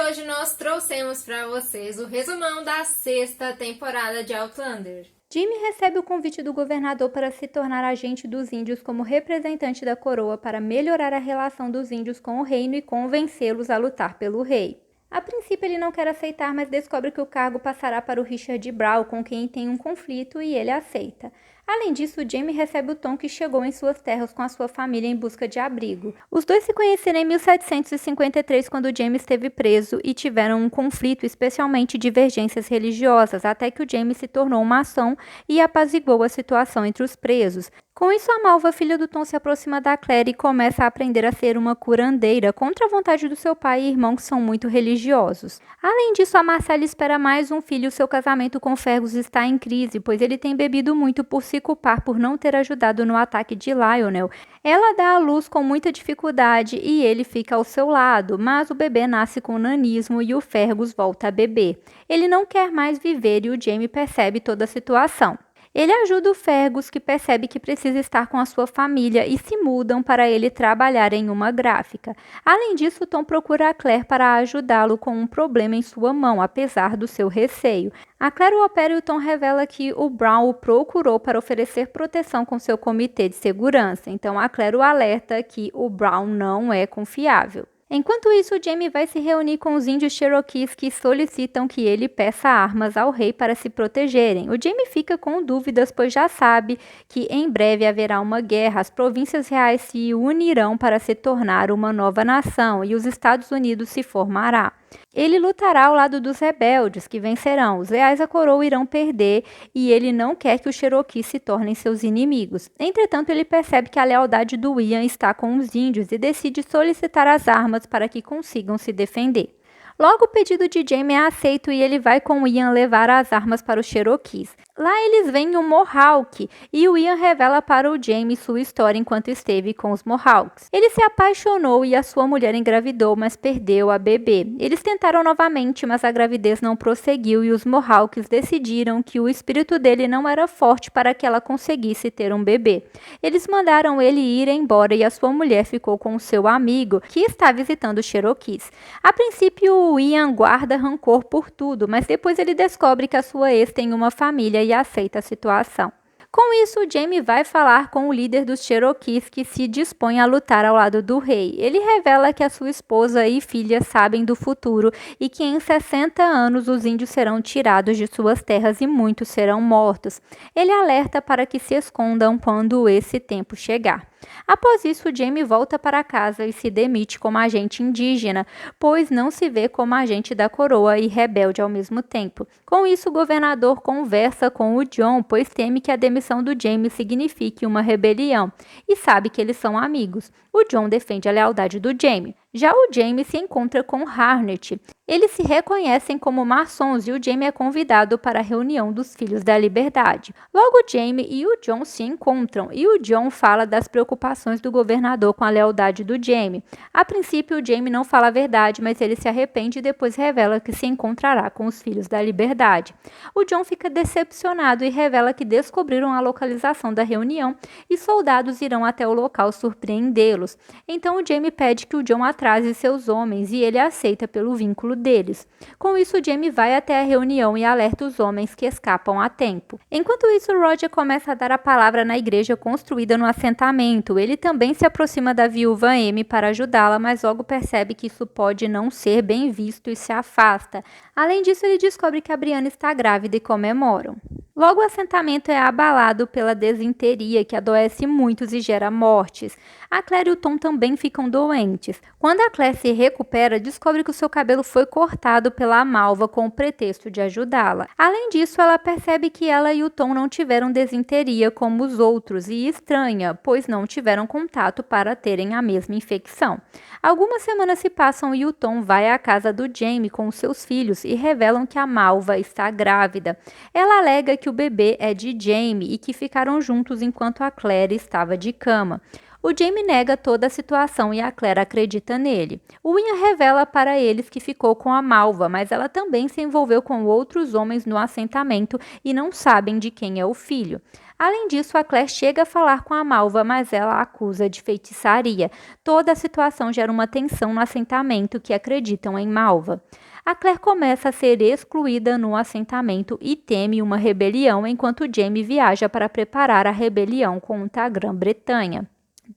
hoje nós trouxemos para vocês o resumão da 6ª temporada de Outlander. Jaime recebe o convite do governador para se tornar agente dos índios como representante da coroa para melhorar a relação dos índios com o reino e convencê-los a lutar pelo rei. A princípio ele não quer aceitar, mas descobre que o cargo passará para o Richard Brown, com quem tem um conflito, e ele aceita. Além disso, Jaime recebe o Tom, que chegou em suas terras com a sua família em busca de abrigo. Os dois se conheceram em 1753, quando Jaime esteve preso, e tiveram um conflito, especialmente divergências religiosas, até que o Jaime se tornou um maçom e apaziguou a situação entre os presos. Com isso, a Malva, filha do Tom, se aproxima da Claire e começa a aprender a ser uma curandeira, contra a vontade do seu pai e irmão, que são muito religiosos. Além disso, a Marcella espera mais um filho e seu casamento com Fergus está em crise, pois ele tem bebido muito por se culpar por não ter ajudado no ataque de Lionel. Ela dá à luz com muita dificuldade e ele fica ao seu lado, mas o bebê nasce com nanismo e o Fergus volta a beber. Ele não quer mais viver e o Jaime percebe toda a situação. Ele ajuda o Fergus, que percebe que precisa estar com a sua família, e se mudam para ele trabalhar em uma gráfica. Além disso, Tom procura a Claire para ajudá-lo com um problema em sua mão, apesar do seu receio. A Claire o opera e o Tom revela que o Brown o procurou para oferecer proteção com seu comitê de segurança. Então a Claire o alerta que o Brown não é confiável. Enquanto isso, Jaime vai se reunir com os índios Cherokees, que solicitam que ele peça armas ao rei para se protegerem. O Jaime fica com dúvidas, pois já sabe que em breve haverá uma guerra. As províncias reais se unirão para se tornar uma nova nação e os Estados Unidos se formará. Ele lutará ao lado dos rebeldes, que vencerão. Os leais à coroa irão perder e ele não quer que os Cherokees se tornem seus inimigos. Entretanto, ele percebe que a lealdade do Ian está com os índios e decide solicitar as armas para que consigam se defender. Logo, o pedido de Jaime é aceito e ele vai com Ian levar as armas para os Cherokees. Lá eles veem o Mohawk e o Ian revela para o Jaime sua história enquanto esteve com os Mohawks. Ele se apaixonou e a sua mulher engravidou, mas perdeu a bebê. Eles tentaram novamente, mas a gravidez não prosseguiu e os Mohawks decidiram que o espírito dele não era forte para que ela conseguisse ter um bebê. Eles mandaram ele ir embora e a sua mulher ficou com o seu amigo, que está visitando os Cherokees. A princípio, o Ian guarda rancor por tudo, mas depois ele descobre que a sua ex tem uma família e aceita a situação. Com isso, Jaime vai falar com o líder dos Cherokees, que se dispõe a lutar ao lado do rei. Ele revela que a sua esposa e filha sabem do futuro e que em 60 anos os índios serão tirados de suas terras e muitos serão mortos. Ele alerta para que se escondam quando esse tempo chegar. Após isso, Jaime volta para casa e se demite como agente indígena, pois não se vê como agente da coroa e rebelde ao mesmo tempo. Com isso, o governador conversa com o Jon, pois teme que a demissão do Jaime signifique uma rebelião, e sabe que eles são amigos. O Jon defende a lealdade do Jaime. Já o Jaime se encontra com Harnet. Eles se reconhecem como maçons e o Jaime é convidado para a reunião dos Filhos da Liberdade. Logo, Jaime e o Jon se encontram e o Jon fala das preocupações do governador com a lealdade do Jaime. A princípio, o Jaime não fala a verdade, mas ele se arrepende e depois revela que se encontrará com os Filhos da Liberdade. O Jon fica decepcionado e revela que descobriram a localização da reunião e soldados irão até o local surpreendê-los. Então, o Jaime pede que o Jon atrase seus homens e ele aceita pelo vínculo deles. Com isso, Jaime vai até a reunião e alerta os homens que escapam a tempo. Enquanto isso, Roger começa a dar a palavra na igreja construída no assentamento. Ele também se aproxima da viúva Amy para ajudá-la, mas logo percebe que isso pode não ser bem visto e se afasta. Além disso, ele descobre que a Brienne está grávida e comemoram. Logo, o assentamento é abalado pela desinteria, que adoece muitos e gera mortes. A Claire e o Tom também ficam doentes. Quando a Claire se recupera, descobre que o seu cabelo foi cortado pela Malva com o pretexto de ajudá-la. Além disso, ela percebe que ela e o Tom não tiveram desinteria como os outros e estranha, pois não tiveram contato para terem a mesma infecção. Algumas semanas se passam e o Tom vai à casa do Jaime com os seus filhos e revelam que a Malva está grávida. Ela alega que o bebê é de Jaime e que ficaram juntos enquanto a Claire estava de cama. O Jaime nega toda a situação e a Claire acredita nele. O Ian revela para eles que ficou com a Malva, mas ela também se envolveu com outros homens no assentamento e não sabem de quem é o filho. Além disso, a Claire chega a falar com a Malva, mas ela a acusa de feitiçaria. Toda a situação gera uma tensão no assentamento que acreditam em Malva. A Claire começa a ser excluída no assentamento e teme uma rebelião enquanto Jaime viaja para preparar a rebelião contra a Grã-Bretanha.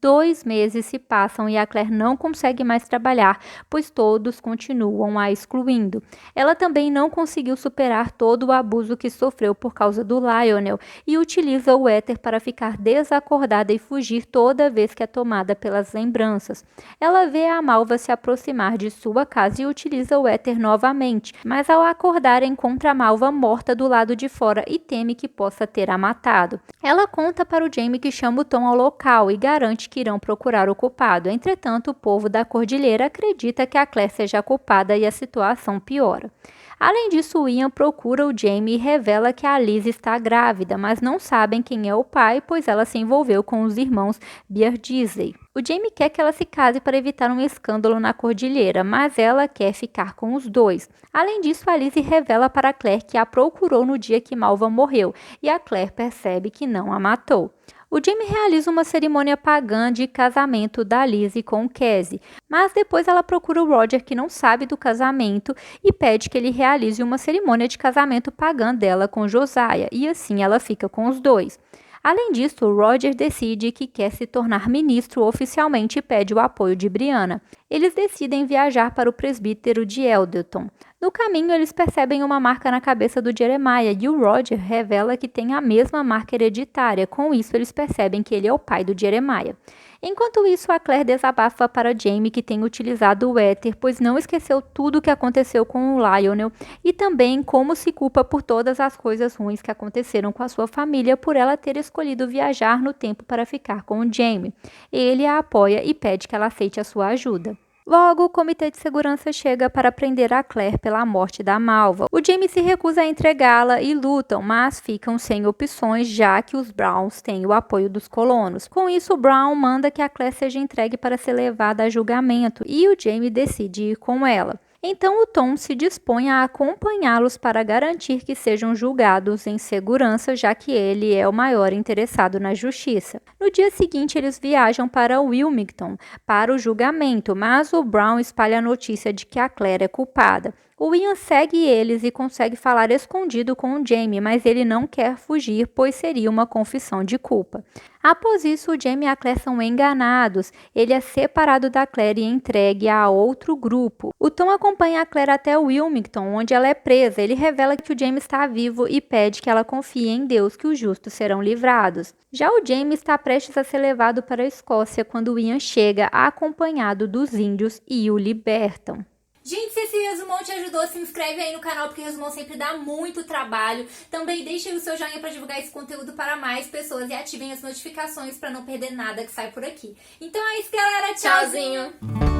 2 meses se passam e a Claire não consegue mais trabalhar, pois todos continuam a excluindo. Ela também não conseguiu superar todo o abuso que sofreu por causa do Lionel e utiliza o éter para ficar desacordada e fugir toda vez que é tomada pelas lembranças. Ela vê a Malva se aproximar de sua casa e utiliza o éter novamente, mas ao acordar encontra a Malva morta do lado de fora e teme que possa ter a matado. Ela conta para o Jaime que chama o Tom ao local e garante que irão procurar o culpado. Entretanto, o povo da Cordilheira acredita que a Claire seja a culpada e a situação piora. Além disso, o Ian procura o Jaime e revela que a Liz está grávida, mas não sabem quem é o pai, pois ela se envolveu com os irmãos Beardsley. O Jaime quer que ela se case para evitar um escândalo na Cordilheira, mas ela quer ficar com os dois. Além disso, a Liz revela para Claire que a procurou no dia que Malva morreu, e a Claire percebe que não a matou. O Jaime realiza uma cerimônia pagã de casamento da Lizzie com o Cassie, mas depois ela procura o Roger, que não sabe do casamento, e pede que ele realize uma cerimônia de casamento pagã dela com Josiah, e assim ela fica com os dois. Além disso, o Roger decide que quer se tornar ministro oficialmente e pede o apoio de Brianna. Eles decidem viajar para o presbítero de Elderton. No caminho, eles percebem uma marca na cabeça do Jeremiah e o Roger revela que tem a mesma marca hereditária. Com isso, eles percebem que ele é o pai do Jeremiah. Enquanto isso, a Claire desabafa para Jaime que tem utilizado o éter, pois não esqueceu tudo o que aconteceu com o Lionel e também como se culpa por todas as coisas ruins que aconteceram com a sua família por ela ter escolhido viajar no tempo para ficar com o Jaime. Ele a apoia e pede que ela aceite a sua ajuda. Logo, o Comitê de Segurança chega para prender a Claire pela morte da Malva. O Jaime se recusa a entregá-la e lutam, mas ficam sem opções, já que os Browns têm o apoio dos colonos. Com isso, o Brown manda que a Claire seja entregue para ser levada a julgamento, e o Jaime decide ir com ela. Então o Tom se dispõe a acompanhá-los para garantir que sejam julgados em segurança, já que ele é o maior interessado na justiça. No dia seguinte, eles viajam para Wilmington para o julgamento, mas o Brown espalha a notícia de que a Claire é culpada. O Ian segue eles e consegue falar escondido com o Jaime, mas ele não quer fugir, pois seria uma confissão de culpa. Após isso, o Jaime e a Claire são enganados. Ele é separado da Claire e entregue a outro grupo. O Tom acompanha a Claire até Wilmington, onde ela é presa. Ele revela que o Jaime está vivo e pede que ela confie em Deus, que os justos serão livrados. Já o Jaime está prestes a ser levado para a Escócia quando o Ian chega, acompanhado dos índios, e o libertam. Gente, se esse resumão te ajudou, se inscreve aí no canal, porque resumão sempre dá muito trabalho. Também deixem o seu joinha para divulgar esse conteúdo para mais pessoas e ativem as notificações para não perder nada que sai por aqui. Então é isso, galera. Tchauzinho!